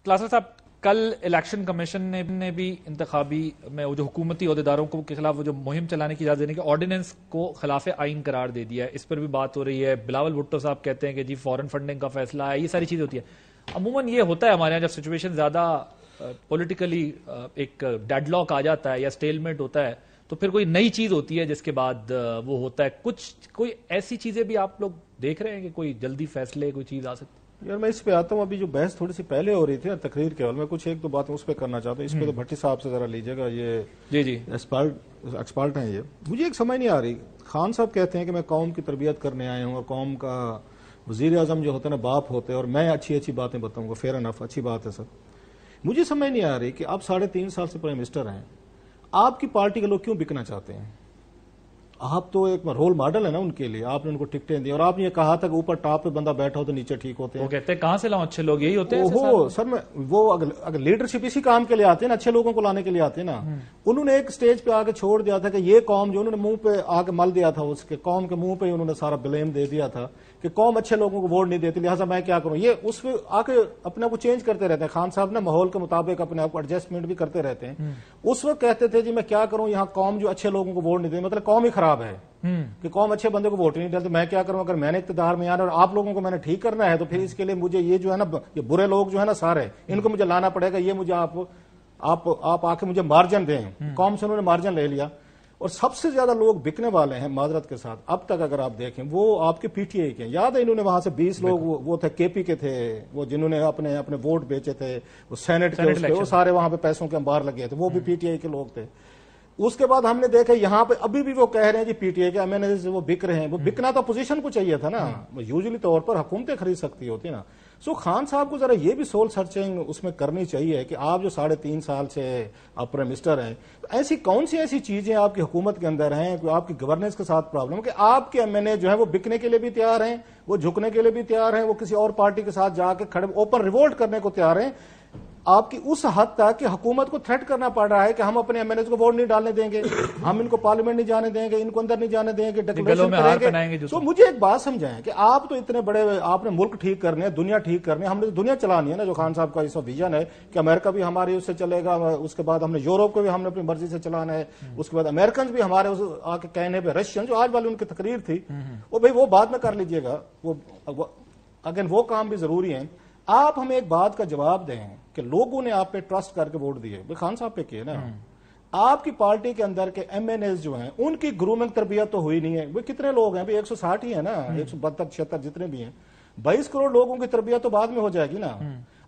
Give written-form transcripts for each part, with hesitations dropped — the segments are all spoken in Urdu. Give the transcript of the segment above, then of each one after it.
کلاسر صاحب کل الیکشن کمیشن نے بھی انتخابی میں جو حکومتی عہدیداروں کے خلاف وہ جو مہم چلانے کی اجازت دینے کے آرڈیننس کو خلاف آئین قرار دے دیا ہے، اس پر بھی بات ہو رہی ہے. بلاول بھٹو صاحب کہتے ہیں کہ جی فورن فنڈنگ کا فیصلہ ہے. یہ ساری چیزیں ہوتی ہے. عموماً یہ ہوتا ہے ہمارے یہاں جب سچویشن زیادہ پولیٹیکلی ایک ڈیڈ لاک آ جاتا ہے یا اسٹیلمنٹ ہوتا ہے تو پھر کوئی نئی چیز ہوتی ہے جس کے بعد وہ ہوتا ہے. کوئی ایسی چیزیں بھی آپ لوگ دیکھ رہے ہیں کہ کوئی جلدی فیصلے کوئی چیز آ سکتی؟ یار میں اس پہ آتا ہوں. ابھی جو بحث تھوڑی سی پہلے ہو رہی تھی نا تقریر کے حوالے میں کچھ ایک دو باتیں اس پہ کرنا چاہتا ہوں. اس پہ تو بھٹی صاحب سے ذرا لیجیے گا، یہ جی ایکسپرٹ ہیں. یہ مجھے ایک سمجھ نہیں آ رہی. خان صاحب کہتے ہیں کہ میں قوم کی تربیت کرنے آئے ہوں اور قوم کا وزیر اعظم جو ہوتے ہیں نا باپ ہوتے ہیں اور میں اچھی باتیں بتاؤں گا. فیئر انف، اچھی بات ہے سر. مجھے سمجھ نہیں آ رہی کہ آپ 3.5 سال سے پرائم منسٹر ہیں، آپ کی پارٹی کے لوگ کیوں بکنا چاہتے ہیں؟ آپ تو ایک رول ماڈل ہے نا ان کے لیے. آپ نے ان کو ٹکٹیں دی اور آپ نے یہ کہا تھا کہ اوپر ٹاپ پہ بندہ بیٹھا ہو تو نیچے ٹھیک ہوتے ہیں. وہ کہتے ہیں کہاں سے لاؤں اچھے لوگ، یہی ہوتے ہیں سر. وہ اگر لیڈرشپ اسی کام کے لیے آتے ہیں نا، اچھے لوگوں کو لانے کے لیے آتے ہیں نا. انہوں نے ایک سٹیج پہ آ کے چھوڑ دیا تھا کہ یہ قوم جو انہوں نے منہ پہ آ کے مل دیا تھا، اس کے قوم کے منہ پہ انہوں نے سارا بلیم دے دیا تھا کہ قوم اچھے لوگوں کو ووٹ نہیں دیتی، لہٰذا میں کیا کروں. یہ اس پہ آ کے اپنے آپ کو چینج کرتے رہتے ہیں. خان صاحب نے ماحول کے مطابق اپنے آپ کو ایڈجسٹمنٹ بھی کرتے رہتے ہیں. اس وقت کہتے تھے جی میں کیا کروں، یہاں قوم جو اچھے لوگوں کو ووٹ نہیں دے، مطلب قوم ہی خراب ہے کہ قوم اچھے بندے کو ووٹ نہیں ڈالتے. میں کیا کروں، اگر میں نے اقتدار میں آنا اور آپ لوگوں کو میں نے ٹھیک کرنا ہے تو پھر اس کے لیے مجھے یہ جو ہے نا یہ برے لوگ جو ہے نا سارے ان کو مجھے لانا پڑے گا. یہ مجھے آپ آ کے مجھے مارجن دیں. قوم سے انہوں نے مارجن لے لیا. اور سب سے زیادہ لوگ بکنے والے ہیں معذرت کے ساتھ اب تک اگر آپ دیکھیں وہ آپ کے پی ٹی آئی کے ہیں. یاد ہے انہوں نے وہاں سے 20 لوگ وہ تھے کے پی کے تھے، وہ جنہوں نے اپنے ووٹ بیچے تھے، وہ سینٹ کے وہ سارے وہاں پہ پیسوں کے انبار لگے تھے، وہ بھی پی ٹی آئی کے لوگ تھے. اس کے بعد ہم نے دیکھا یہاں پہ ابھی بھی وہ کہہ رہے ہیں جی پی ٹی آئی کے ایم این اے وہ بک رہے ہیں. وہ بکنا تو اپوزیشن کو چاہیے تھا نا، یوزلی طور پر حکومتیں خرید سکتی ہوتی نا. سو خان صاحب کو ذرا یہ بھی سول سرچنگ اس میں کرنی چاہیے کہ آپ جو 3.5 سال سے آپ پرائم منسٹر ہیں، ایسی کون سی ایسی چیزیں آپ کی حکومت کے اندر ہیں، آپ کی گورننس کے ساتھ پرابلم کہ آپ کے ایم این اے جو ہیں وہ بکنے کے لیے بھی تیار ہیں، وہ جھکنے کے لیے بھی تیار ہیں، وہ کسی اور پارٹی کے ساتھ جا کے کھڑے اوپن ریوولٹ کرنے کو تیار ہیں. آپ کی اس حد تک کہ حکومت کو تھریٹ کرنا پڑ رہا ہے کہ ہم اپنے ایم این اے کو ووٹ نہیں ڈالنے دیں گے، ہم ان کو پارلیمنٹ نہیں جانے دیں گے، ان کو اندر نہیں جانے دیں گے، ڈکلیریشن کریں گے. تو مجھے ایک بات سمجھائیں کہ آپ تو اتنے بڑے، آپ نے ملک ٹھیک کرنے ہیں، دنیا ٹھیک کرنے، ہم نے دنیا چلانی ہے نا. جو خان صاحب کا اس ویژن ہے کہ امریکہ بھی ہماری اس سے چلے گا، اس کے بعد ہم نے یوروپ کو بھی ہم نے اپنی مرضی سے چلانا ہے، اس کے بعد امریکنز بھی ہمارے آ کے کہنے پہ، رشین جو آج والی ان کی تقریر تھی وہ بعد میں کر لیجئے گا، اگین وہ کام بھی ضروری ہیں. آپ ہمیں ایک بات کا جواب دیں کہ لوگوں نے آپ پہ ٹرسٹ کر کے ووٹ دیے، خان صاحب پہ کیے نا. آپ کی پارٹی کے اندر کے ایم این ایز جو ہیں ان کی گرومنگ تربیت تو ہوئی نہیں ہے. وہ کتنے لوگ ہیں 160 ہی ہیں نا، 172 76 جتنے بھی ہیں. 22 کروڑ لوگوں کی تربیت تو بعد میں ہو جائے گی نا.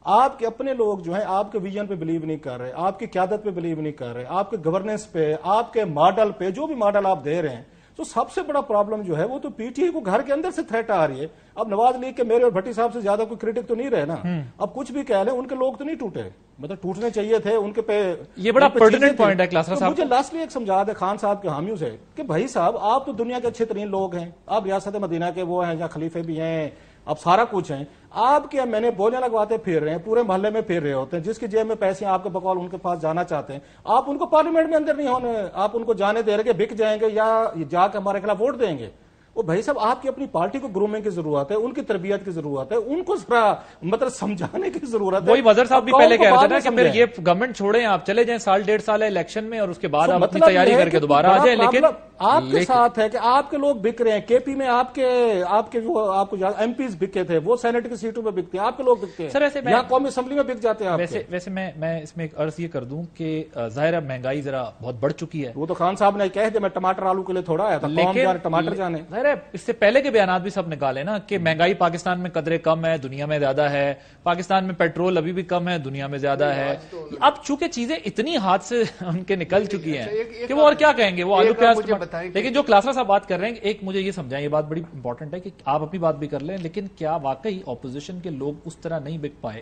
آپ کے اپنے لوگ جو ہیں آپ کے ویژن پہ بلیو نہیں کر رہے، آپ کی قیادت پہ بلیو نہیں کر رہے، آپ کے گورننس پہ، آپ کے ماڈل پہ، جو بھی ماڈل آپ دے رہے ہیں. تو سب سے بڑا پرابلم جو ہے وہ تو پی ٹی آئی کو گھر کے اندر سے تھریٹ آ رہی ہے. اب نواز لیگ کے میرے اور بھٹی صاحب سے زیادہ کوئی کریٹک تو نہیں رہے نا. اب کچھ بھی کہہ لیں ان کے لوگ تو نہیں ٹوٹے، مطلب ٹوٹنے چاہیے تھے ان کے پہ. یہ بڑا پرٹیننٹ پوائنٹ ہے کلاسر صاحب. مجھے لاسٹلی ایک سمجھا دے خان صاحب کے حامیوں سے کہ بھائی صاحب آپ تو دنیا کے اچھے ترین لوگ ہیں، آپ ریاست مدینہ کے وہ ہیں جہاں خلیفے بھی ہیں، اب سارا کچھ ہیں. آپ کے میں نے بولیاں لگواتے پھر رہے ہیں، پورے محلے میں پھر رہے ہوتے ہیں، جس کی جیب میں پیسے آپ کے بقول ان کے پاس جانا چاہتے ہیں. آپ ان کو پارلیمنٹ میں اندر نہیں ہونے، آپ ان کو جانے دے رہے کہ بک جائیں گے یا جا کے ہمارے خلاف ووٹ دیں گے. وہ بھائی صاحب آپ کی اپنی پارٹی کو گرومنگ کی ضرورت ہے، ان کی تربیت کی ضرورت ہے، ان کو ذرا مطلب سمجھانے کی ضرورت ہے. وہی وزیر صاحب بھی پہلے کہہ رہے تھے نا کہ پھر یہ گورنمنٹ چھوڑیں، آپ چلے جائیں 1.5 سال ہے الیکشن میں اور اس کے بعد آپ اپنی تیاری کر کے دوبارہ آ جائیں. لیکن آپ کے ساتھ ہے کہ آپ کے لوگ بک رہے ہیں. کے پی میں آپ کے جو آپ کو ایم پیز بکے تھے وہ سینٹ کی سیٹوں پہ بکتے ہیں، آپ کے لوگ بکتے ہیں، یہاں قومی اسمبلی میں بک جاتے ہیں. ویسے میں اس میں ایک عرض یہ کر دوں کہ ظاہر ہے مہنگائی ذرا بہت بڑھ چکی ہے. وہ تو خان صاحب نے کہہ دیا میں ٹماٹر آلو کے لیے تھوڑا آیا تھا، ٹماٹر جانے. ظاہر ہے اس سے پہلے کے بیانات بھی سب نکالے نا کہ مہنگائی پاکستان میں قدرے کم ہے، دنیا میں زیادہ ہے. پاکستان میں پیٹرول ابھی بھی کم ہے، دنیا میں زیادہ ہے. اب چونکہ چیزیں اتنی ہاتھ سے ان کے نکل چکی ہیں کہ وہ اور کیا کہیں گے، وہ آلو پیاز. لیکن جو کلاسر صاحب بات کر رہے ہیں، ایک مجھے یہ سمجھائیں، یہ بات بڑی امپورٹنٹ ہے کہ آپ اپنی بات بھی کر لیں، لیکن کیا واقعی اپوزیشن کے لوگ اس طرح نہیں بک پائے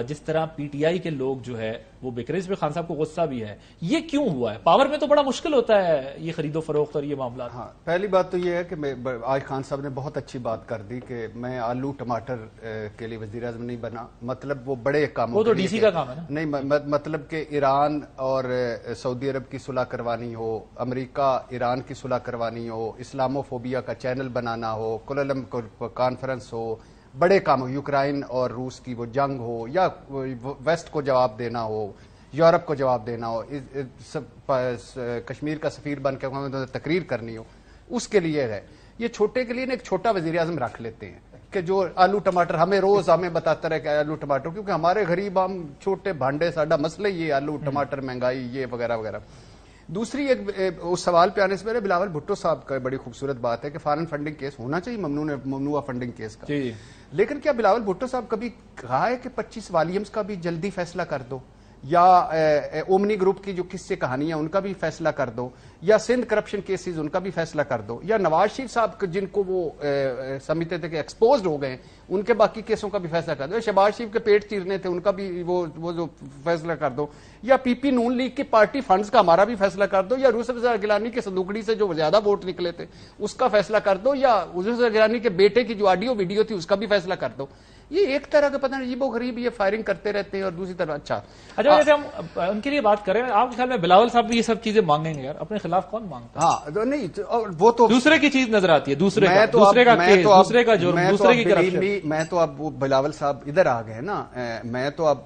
جس طرح پی ٹی آئی کے لوگ جو ہے وہ بک رہے؟ اس پہ خان صاحب کو غصہ بھی ہے. یہ کیوں ہوا ہے؟ پاور میں تو بڑا مشکل ہوتا ہے یہ خرید و فروخت اور یہ معاملات. ہاں، پہلی بات تو یہ ہے کہ آج خان صاحب نے بہت اچھی بات کر دی کہ میں آلو ٹماٹر کے لیے وزیر اعظم نہیں بنا. مطلب وہ بڑے کاموں، وہ تو ڈی سی کا کام ہے نا. نہیں، مطلب کہ ایران اور سعودی عرب کی صلح کروانی ہو، امریکہ ایران کی صلح کروانی ہو، اسلاموفوبیا کا چینل بنانا ہو، کوالالمپور کانفرنس ہو، بڑے کام ہو، یوکرائن اور روس کی وہ جنگ ہو، یا ویسٹ کو جواب دینا ہو، یورپ کو جواب دینا ہو، کشمیر کا سفیر بن کے تقریر کرنی ہو، اس کے لیے ہے یہ چھوٹے کے لیے ایک چھوٹا وزیر اعظم رکھ لیتے ہیں کہ جو آلو ٹماٹر ہمیں بتاتا رہے کہ آلو ٹماٹر، کیونکہ ہمارے غریب ہم چھوٹے بھانڈے، ساڈا مسئلہ یہ آلو ٹماٹر مہنگائی یہ وغیرہ وغیرہ. دوسری ایک اس سوال پہ آنے سے پہلے بلاول بھٹو صاحب کا بڑی خوبصورت بات ہے کہ فارن فنڈنگ کیس ہونا چاہیے ممنوع فنڈنگ کیس کا، لیکن کیا بلاول بھٹو صاحب کبھی کہا ہے کہ 25 والیمز کا بھی جلدی فیصلہ کر دو، یا اومنی گروپ کی جو کس سے کہانیاں ان کا بھی فیصلہ کر دو، یا سندھ کرپشن کیسز ان کا بھی فیصلہ کر دو، یا نواز شریف صاحب جن کو وہ سمجھتے تھے کہ ایکسپوزڈ ہو گئے ان کے باقی کیسوں کا بھی فیصلہ کر دو، شہباز شریف کے پیٹ چیرنے تھے ان کا بھی وہ جو فیصلہ کر دو، یا پی پی نون لیگ کی پارٹی فنڈز کا ہمارا بھی فیصلہ کر دو، یا یوسف گیلانی کے صندوقڑی سے جو زیادہ ووٹ نکلے تھے اس کا فیصلہ کر دو، یا یوسف گیلانی کے بیٹے کی جو آڈیو ویڈیو تھی اس کا بھی فیصلہ کر دو. یہ ایک طرح کا پتہ نہیں عجیب و غریب یہ فائرنگ کرتے رہتے ہیں. اور دوسری طرف اچھا جیسے ہم ان کے لیے بات کریں، آپ کے خیال میں بلاول صاحب بھی یہ سب چیزیں مانگیں گے؟ یار اپنے خلاف کون مانگتا ہے؟ ہاں نہیں وہ تو دوسرے کی چیز نظر آتی ہے، دوسرے کا کیس، دوسرے کا جرم، دوسرے کی کرپشن. میں تو اب وہ بلاول صاحب ادھر آ گئے نا، میں تو اب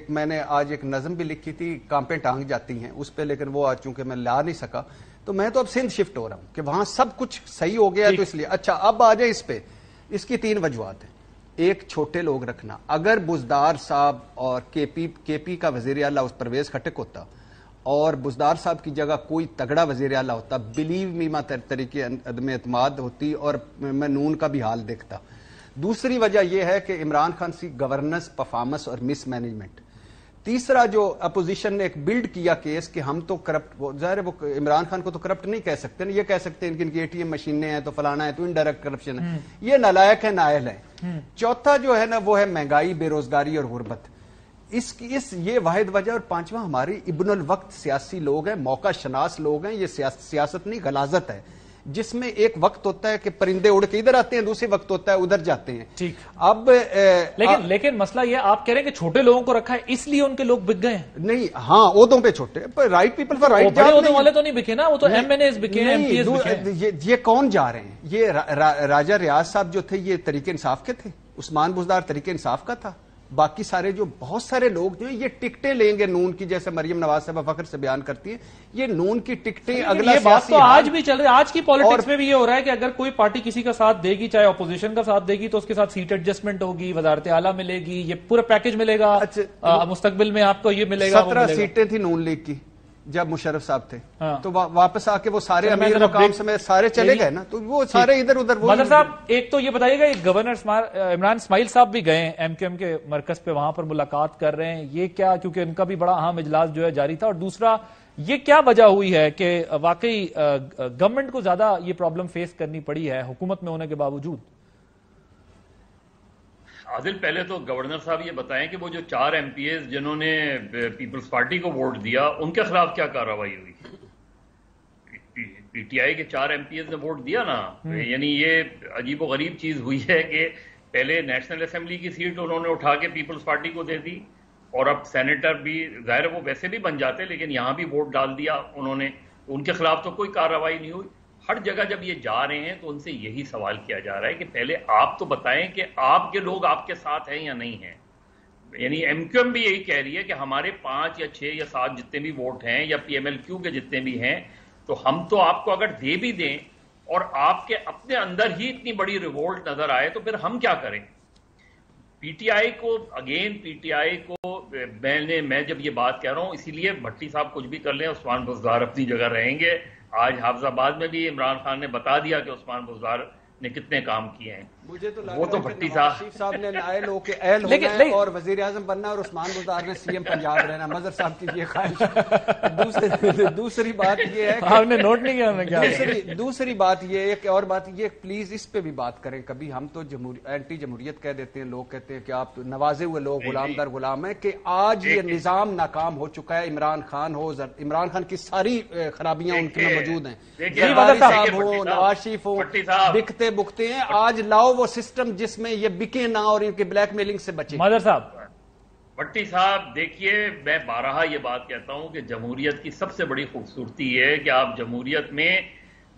میں نے آج ایک نظم بھی لکھی تھی کانپیں ٹانگ جاتی ہیں اس پہ، لیکن وہ آج چونکہ میں لا نہیں سکا تو میں تو اب سندھ شفٹ ہو رہا ہوں کہ وہاں سب کچھ صحیح ہو گیا تو اس لیے. اچھا اب آ جائے اس پہ، اس کی 3 وجوہات ہیں. ایک چھوٹے لوگ رکھنا، اگر بزدار صاحب اور کے پی کا وزیر اعلیٰ اس پرویز خٹک ہوتا اور بزدار صاحب کی جگہ کوئی تگڑا وزیر اعلیٰ ہوتا، بلیو می طریقے عدم اعتماد ہوتی اور میں نون کا بھی حال دیکھتا. دوسری وجہ یہ ہے کہ عمران خان کی گورننس، پرفارمنس اور مس مینجمنٹ. تیسرا جو اپوزیشن نے ایک بلڈ کیا کیس کہ ہم تو کرپٹ، ظاہر ہے وہ عمران خان کو تو کرپٹ نہیں کہہ سکتے نا، یہ کہہ سکتے ہیں ان کی ATM مشینیں ہیں تو فلانا ہے تو انڈائریکٹ کرپشن ہے، یہ نالائق ہے، نائل ہے. چوتھا جو ہے نا وہ ہے مہنگائی، بے روزگاری اور غربت. یہ واحد وجہ. اور پانچواں ہماری ابن الوقت سیاسی لوگ ہیں، موقع شناس لوگ ہیں. یہ سیاست نہیں غلاظت ہے، جس میں ایک وقت ہوتا ہے کہ پرندے اڑ کے ادھر آتے ہیں، دوسرے وقت ہوتا ہے ادھر جاتے ہیں. ٹھیک. اب لیکن مسئلہ یہ آپ کہہ رہے ہیں کہ چھوٹے لوگوں کو رکھا ہے اس لیے ان کے لوگ بک گئے ہیں. نہیں، ہاں عہدوں پہ چھوٹے، رائٹ پیپل فار رائٹ بڑے عہدوں والے تو نہیں بکے نا، وہ تو MNAs بکے ہیں، MPs بکے. یہ کون جا رہے ہیں؟ یہ راجہ ریاض صاحب جو تھے یہ تحریک انصاف کے تھے، عثمان بزدار تحریک انصاف کا تھا. باقی سارے جو بہت سارے لوگ جو یہ ٹکٹیں لیں گے نون کی، جیسے مریم نواز صاحبہ فخر سے بیان کرتی ہیں، یہ نون کی ٹکٹیں اگلا یہ بات تو آج بھی چل رہی ہے. آج کی پالیٹکس میں بھی یہ ہو رہا ہے کہ اگر کوئی پارٹی کسی کا ساتھ دے گی، چاہے اپوزیشن کا ساتھ دے گی، تو اس کے ساتھ سیٹ ایڈجسٹمنٹ ہوگی، وزارت اعلیٰ ملے گی، یہ پورا پیکج ملے گا. مستقبل میں آپ کو یہ ملے گا. 17 سیٹیں تھی نون لیگ کی جب مشرف صاحب تھے، تو واپس آ کے وہ سارے امیر مقام سمیت سارے چلے گئے نا، تو وہ سارے ادھر ادھر. مدر صاحب ایک تو یہ بتائیے گا، گورنر عمران اسماعیل صاحب بھی گئے MQM کے مرکز پہ، وہاں پر ملاقات کر رہے ہیں، یہ کیا؟ کیونکہ ان کا بھی بڑا اہم اجلاس جو ہے جاری تھا. اور دوسرا یہ کیا وجہ ہوئی ہے کہ واقعی گورنمنٹ کو زیادہ یہ پرابلم فیس کرنی پڑی ہے حکومت میں ہونے کے باوجود؟ عادل پہلے تو گورنر صاحب یہ بتائیں کہ وہ جو 4 MPs جنہوں نے پیپلز پارٹی کو ووٹ دیا ان کے خلاف کیا کارروائی ہوئی؟ PTI کے 4 MPs نے ووٹ دیا نا. یعنی یہ عجیب و غریب چیز ہوئی ہے کہ پہلے نیشنل اسمبلی کی سیٹ انہوں نے اٹھا کے پیپلز پارٹی کو دے دی، اور اب سینیٹر بھی ظاہر وہ ویسے بھی بن جاتے، لیکن یہاں بھی ووٹ ڈال دیا انہوں نے. ان کے خلاف تو کوئی کارروائی نہیں ہوئی. ہر جگہ جب یہ جا رہے ہیں تو ان سے یہی سوال کیا جا رہا ہے کہ پہلے آپ تو بتائیں کہ آپ کے لوگ آپ کے ساتھ ہیں یا نہیں ہیں. یعنی MQM بھی یہی کہہ رہی ہے کہ ہمارے 5 یا 6 یا 7 جتنے بھی ووٹ ہیں، یا PMLQ کے جتنے بھی ہیں، تو ہم تو آپ کو اگر دے بھی دیں اور آپ کے اپنے اندر ہی اتنی بڑی ریوولٹ نظر آئے تو پھر ہم کیا کریں؟ PTI کو میں جب یہ بات کہہ رہا ہوں اسی لیے بھٹی صاحب کچھ بھی کر لیں، عثمان بزدار اپنی جگہ رہیں گے. آج حافظ آباد میں بھی عمران خان نے بتا دیا کہ عثمان بزدار نے کتنے کام کیے ہیں. مجھے تو وہ تو بھٹی صاحب نے نائل ہو کے اہل ہونا ہے اور وزیر اعظم بننا، اور عثمان بزدار نے CM پنجاب رہنا. مظہر صاحب کی یہ خواہش. دوسری بات یہ ہے آپ نے نوٹ نہیں کیا. دوسری بات یہ ایک اور بات یہ، پلیز اس پہ بھی بات کریں کبھی. ہم تو اینٹی جمہوریت کہہ دیتے ہیں، لوگ کہتے ہیں کہ آپ نوازے ہوئے لوگ غلام در غلام ہیں، کہ آج یہ نظام ناکام ہو چکا ہے. عمران خان کی ساری خرابیاں ان کے میں موجود ہیں. صاحب ہو، نواز شریف ہو، بکتے بکتے ہیں. آج لاؤ وہ سسٹم جس میں یہ بکے نہ اور ان کے بلیک میلنگ سے بچے. مادر صاحب، بھٹی صاحب دیکھیے، میں بارہا یہ بات کہتا ہوں کہ جمہوریت کی سب سے بڑی خوبصورتی ہے کہ آپ جمہوریت میں